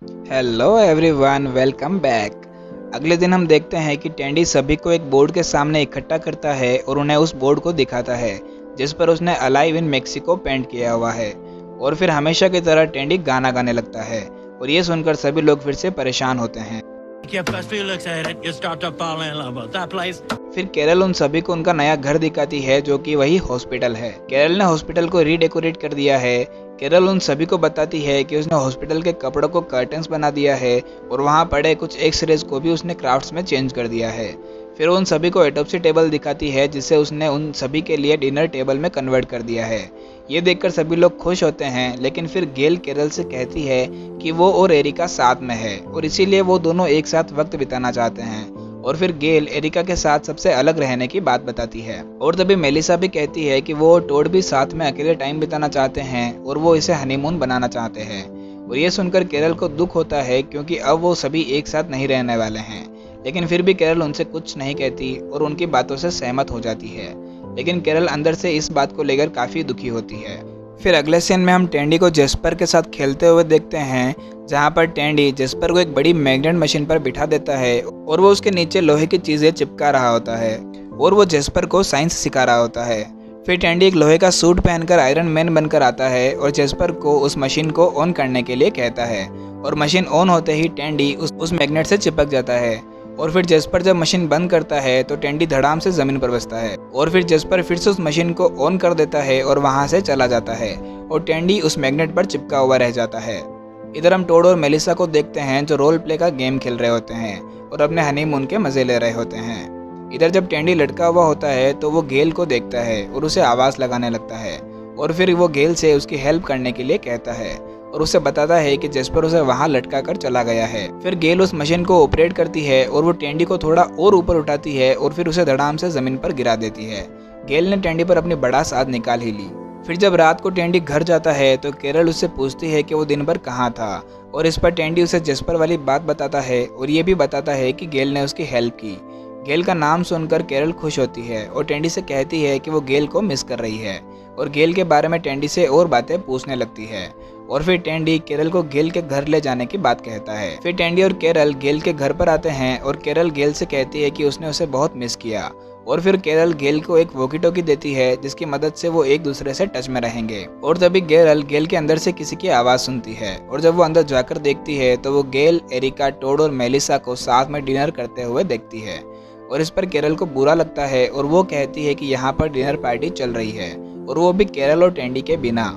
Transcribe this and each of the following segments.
Hello everyone, welcome back. अगले दिन हम देखते हैं कि टेंडी सभी को एक बोर्ड के सामने इकट्ठा करता है और उन्हें उस बोर्ड को दिखाता है जिस पर उसने अलाइव इन मेक्सिको पेंट किया हुआ है। और फिर हमेशा की तरह टेंडी गाना गाने लगता है और ये सुनकर सभी लोग फिर से परेशान होते हैं। फिर कैरल उन सभी को उनका नया घर दिखाती है जो कि वही हॉस्पिटल है। कैरल ने हॉस्पिटल को रीडेकोरेट कर दिया है। कैरल उन सभी को बताती है कि उसने हॉस्पिटल के कपड़ों को कर्टन्स बना दिया है और वहाँ पड़े कुछ एक्सरेज को भी उसने क्राफ्ट्स में चेंज कर दिया है। फिर उन सभी को ऑटोप्सी टेबल दिखाती है जिसे उसने उन सभी के लिए डिनर टेबल में कन्वर्ट कर दिया है। ये देखकर सभी लोग खुश होते हैं, लेकिन फिर गेल कैरल से कहती है कि वो और एरिका साथ में है और इसीलिए वो दोनों एक साथ वक्त बिताना चाहते हैं। और फिर गेल एरिका के साथ सबसे अलग रहने की बात बताती है। और तभी मेलिसा भी कहती है कि वो और टोड भी साथ में अकेले टाइम बिताना चाहते हैं और वो इसे हनीमून बनाना चाहते हैं। और ये सुनकर कैरल को दुख होता है क्योंकि अब वो सभी एक साथ नहीं रहने वाले हैं। लेकिन फिर भी कैरल उनसे कुछ नहीं कहती और उनकी बातों से सहमत हो जाती है। लेकिन कैरल अंदर से इस बात को लेकर काफ़ी दुखी होती है। फिर अगले सीन में हम टेंडी को जेस्पर के साथ खेलते हुए देखते हैं, जहाँ पर टेंडी जेस्पर को एक बड़ी मैग्नेट मशीन पर बिठा देता है और वो उसके नीचे लोहे की चीज़ें चिपका रहा होता है और वो जेस्पर को साइंस सिखा रहा होता है। फिर टेंडी एक लोहे का सूट पहनकर आयरन मैन बनकर आता है और जेस्पर को उस मशीन को ऑन करने के लिए कहता है और मशीन ऑन होते ही टेंडी उस मैग्नेट से चिपक जाता है। और फिर जेस्पर जब मशीन बंद करता है तो टेंडी धड़ाम से जमीन पर बसता है और फिर जेस्पर फिर से उस मशीन को ऑन कर देता है और वहां से चला जाता है और टेंडी उस मैग्नेट पर चिपका हुआ रह जाता है। इधर हम टोड और मेलिसा को देखते हैं जो रोल प्ले का गेम खेल रहे होते हैं और अपने हनीमून के मजे ले रहे होते हैं। इधर जब टेंडी लटका हुआ होता है तो वो गेल को देखता है और उसे आवाज़ लगाने लगता है और फिर वो गेल से उसकी हेल्प करने के लिए कहता है और उसे बताता है कि जेस्पर उसे वहां लटका कर चला गया है। फिर गेल उस मशीन को ऑपरेट करती है और वो टेंडी को थोड़ा और ऊपर उठाती है और फिर उसे धड़ाम से जमीन पर गिरा देती है। गेल ने टेंडी पर अपनी बड़ा साथ निकाल ही ली। फिर जब रात को टेंडी घर जाता है तो कैरल उससे पूछती है कि वो दिन भर कहाँ था और इस पर टेंडी उसे जेस्पर वाली बात बताता है और ये भी बताता है कि गेल ने उसकी हेल्प की। गेल का नाम सुनकर कैरल खुश होती है और टेंडी से कहती है कि वो गेल को मिस कर रही है और गेल के बारे में टेंडी से और बातें पूछने लगती है। और फिर टेंडी कैरल को गेल के घर ले जाने की बात कहता है। फिर टेंडी और कैरल गेल के घर पर आते हैं और कैरल गेल से कहती है कि उसने उसे बहुत मिस किया। और फिर कैरल गेल को एक वॉकी टॉकी देती है जिसकी मदद से वो एक दूसरे से टच में रहेंगे। और तभी कैरल गेल के अंदर से किसी की आवाज़ सुनती है और जब वो अंदर जाकर देखती है तो वो गेल, एरिका, टोड और मेलिसा को साथ में डिनर करते हुए देखती है। और इस पर कैरल को बुरा लगता है और वो कहती है कि यहाँ पर डिनर पार्टी चल रही है और वो भी कैरल और टेंडी के बिना।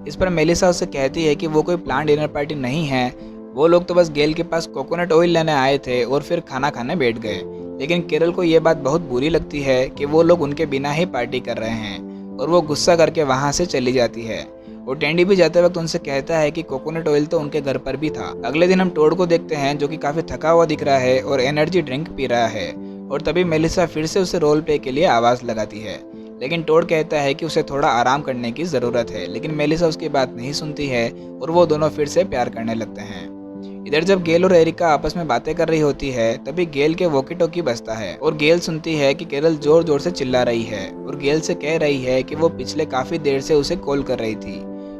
इस पर मेलिसा उससे कहती है कि वो कोई प्लान डिनर पार्टी नहीं है, वो लोग तो बस गेल के पास कोकोनट ऑयल लेने आए थे और फिर खाना खाने बैठ गए। लेकिन कैरल को ये बात बहुत बुरी लगती है कि वो लोग उनके बिना ही पार्टी कर रहे हैं और वो गुस्सा करके वहाँ से चली जाती है। और टेंडी भी जाते वक्त उनसे कहता है कि कोकोनट ऑयल तो उनके घर पर भी था। अगले दिन हम टोड को देखते हैं जो कि काफ़ी थका हुआ दिख रहा है और एनर्जी ड्रिंक पी रहा है। और तभी मेलिसा फिर से उसे रोल प्ले के लिए आवाज़ लगाती है, लेकिन टोड कहता है कि उसे थोड़ा आराम करने की ज़रूरत है। लेकिन मेलिसा उसकी बात नहीं सुनती है और वो दोनों फिर से प्यार करने लगते हैं। इधर जब गेल और एरिका आपस में बातें कर रही होती है तभी गेल के वॉकी टॉकी बजता है और गेल सुनती है कि कैरल जोर जोर से चिल्ला रही है और गेल से कह रही है कि वो पिछले काफ़ी देर से उसे कॉल कर रही थी।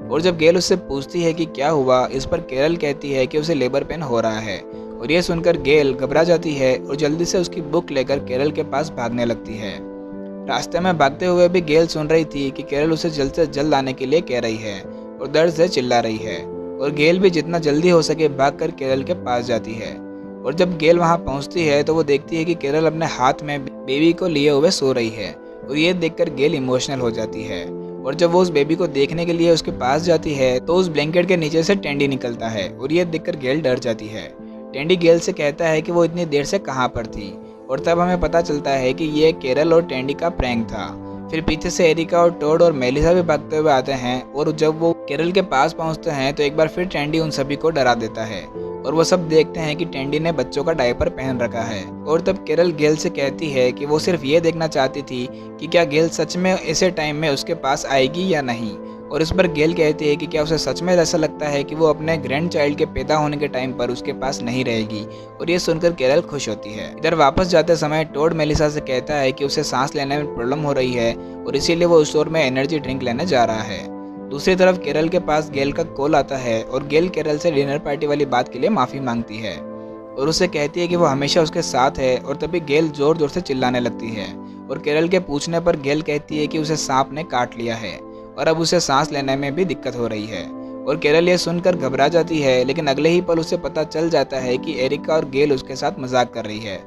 और जब गेल उससे पूछती है कि क्या हुआ, इस पर कैरल कहती है कि उसे लेबर पेन हो रहा है। और ये सुनकर गेल घबरा जाती है और जल्दी से उसकी बुक लेकर कैरल के पास भागने लगती है। रास्ते में भागते हुए भी गेल सुन रही थी कि कैरल उसे जल्द से जल्द आने के लिए कह रही है और दर्द से चिल्ला रही है। और गेल भी जितना जल्दी हो सके भागकर कैरल के पास जाती है। और जब गेल वहां पहुंचती है तो वो देखती है कि कैरल अपने हाथ में बेबी को लिए हुए सो रही है और ये देखकर गेल इमोशनल हो जाती है। और जब वो उस बेबी को देखने के लिए उसके पास जाती है तो उस ब्लैंकेट के नीचे से टेंडी निकलता है और ये देखकर गेल डर जाती है। टेंडी गेल से कहता है कि वो इतनी देर से कहाँ पर थी और तब हमें पता चलता है कि ये कैरल और टेंडी का प्रैंक था। फिर पीछे से एरिका और टोड और मेलिसा भी भागते हुए आते हैं और जब वो कैरल के पास पहुंचते हैं तो एक बार फिर टेंडी उन सभी को डरा देता है और वो सब देखते हैं कि टेंडी ने बच्चों का डायपर पहन रखा है। और तब कैरल गेल से कहती है कि वो सिर्फ ये देखना चाहती थी कि क्या गेल सच में ऐसे टाइम में उसके पास आएगी या नहीं। और इस पर गेल कहती है कि क्या उसे सच में ऐसा लगता है कि वो अपने ग्रैंड चाइल्ड के पैदा होने के टाइम पर उसके पास नहीं रहेगी। और ये सुनकर कैरल खुश होती है। इधर वापस जाते समय टोड मेलिसा से कहता है कि उसे सांस लेने में प्रॉब्लम हो रही है और इसीलिए वो उस स्टोर में एनर्जी ड्रिंक लेने जा रहा है। दूसरी तरफ केरल के पास गेल का कॉल आता है और गेल केरल से डिनर पार्टी वाली बात के लिए माफ़ी मांगती है और उसे कहती है कि वो हमेशा उसके साथ है। और तभी गेल ज़ोर ज़ोर से चिल्लाने लगती है और केरल के पूछने पर गेल कहती है कि उसे सांप ने काट लिया है और अब उसे सांस लेने में भी दिक्कत हो रही है। और केरल ये सुनकर घबरा जाती है, लेकिन अगले ही पल उसे पता चल जाता है कि एरिका और गेल उसके साथ मजाक कर रही है।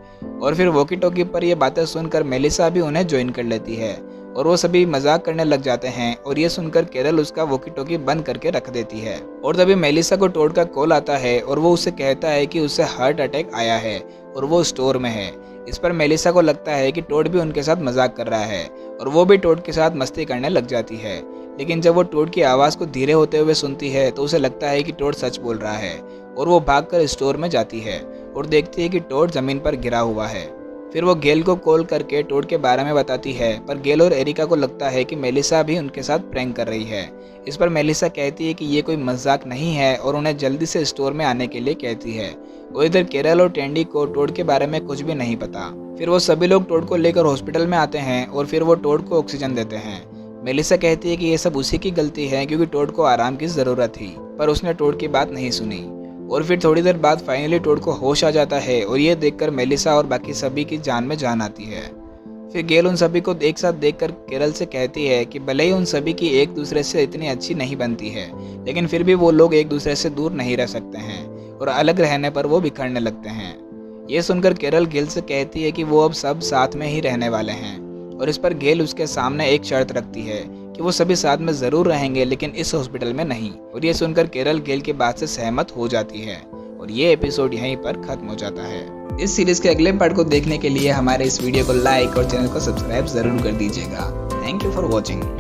और फिर वॉकी टॉकी पर ये बातें सुनकर मेलिसा भी उन्हें ज्वाइन कर लेती है और वो सभी मजाक करने लग जाते हैं। और ये सुनकर केरल उसका वॉकी टॉकी बंद करके रख देती है। और तभी मेलिसा को टोड का कॉल आता है और वो उसे कहता है कि उसे हार्ट अटैक आया है और वो स्टोर में है। इस पर मेलिसा को लगता है कि टोड भी उनके साथ मजाक कर रहा है और वो भी टोड के साथ मस्ती करने लग जाती है। लेकिन जब वो टोड की आवाज़ को धीरे होते हुए सुनती है तो उसे लगता है कि टोड सच बोल रहा है और वो भागकर स्टोर में जाती है और देखती है कि टोड ज़मीन पर गिरा हुआ है। फिर वो गेल को कॉल करके टोड के बारे में बताती है, पर गेल और एरिका को लगता है कि मेलिसा भी उनके साथ प्रैंक कर रही है। इस पर मेलिसा कहती है कि ये कोई मजाक नहीं है और उन्हें जल्दी से स्टोर में आने के लिए कहती है। और इधर केरल और टेंडी को टोड के बारे में कुछ भी नहीं पता। फिर वो सभी लोग टोड को लेकर हॉस्पिटल में आते हैं और फिर वो टोड को ऑक्सीजन देते हैं। मेलिसा कहती है कि ये सब उसी की गलती है क्योंकि टोड को आराम की ज़रूरत थी, पर उसने टोड की बात नहीं सुनी। और फिर थोड़ी देर बाद फाइनली टोड को होश आ जाता है और ये देखकर मेलिसा और बाकी सभी की जान में जान आती है। फिर गेल उन सभी को एक साथ देखकर केरल से कहती है कि भले ही उन सभी की एक दूसरे से इतनी अच्छी नहीं बनती है, लेकिन फिर भी वो लोग एक दूसरे से दूर नहीं रह सकते हैं और अलग रहने पर वो बिखरने लगते हैं। ये सुनकर केरल गेल से कहती है कि वो अब सब साथ में ही रहने वाले हैं। और इस पर गेल उसके सामने एक शर्त रखती है कि वो सभी साथ में ज़रूर रहेंगे, लेकिन इस हॉस्पिटल में नहीं। और ये सुनकर केरल गेल की बात से सहमत हो जाती है और ये एपिसोड यहीं पर खत्म हो जाता है। इस सीरीज़ के अगले पार्ट को देखने के लिए हमारे इस वीडियो को लाइक और चैनल को सब्सक्राइब ज़रूर कर दीजिएगा। Thank you for watching.